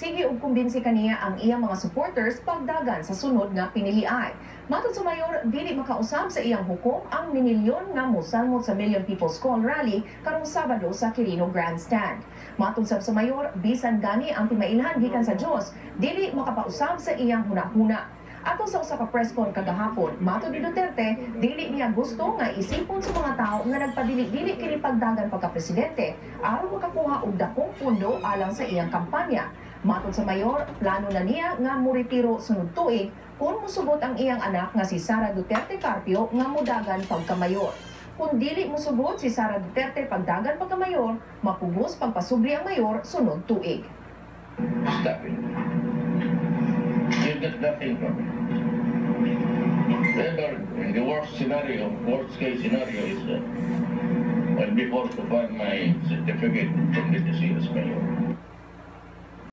Sige og kumbinsi kaniya ang iyang mga supporters pagdagan sa sunod nga piniliay. Matod sa mayor, dili makausab sa iyang hukom ang minilyon nga mosalmot sa Million People's Call rally karong Sabado sa Quirino Grandstand. Matod sa mayor, bisan gani ang timailhan gikan sa Dios, dili makapausab sa iyang hunahuna. Ato sa usa ka press con kagahapon, matod ni Duterte, dili niya gusto nga isipon sa mga tao nga nagpadili-dili kini pagdagan pagka-presidente aron makakuha og dakong pundo alang sa iyang kampanya. Matod sa mayor, plano na niya nga moretiro sunod tuig kung musubot ang iyang anak nga si Sara Duterte Carpio nga mudagan pagka-mayor. Kung dili musubot si Sara Duterte pagdagan pagka-mayor, mapugos pagpasubli ang mayor sunod tuig. Stop it. You get nothing from it. Remember, in the worst case scenario is I'll be forced to find my certificate from the deceased mayor.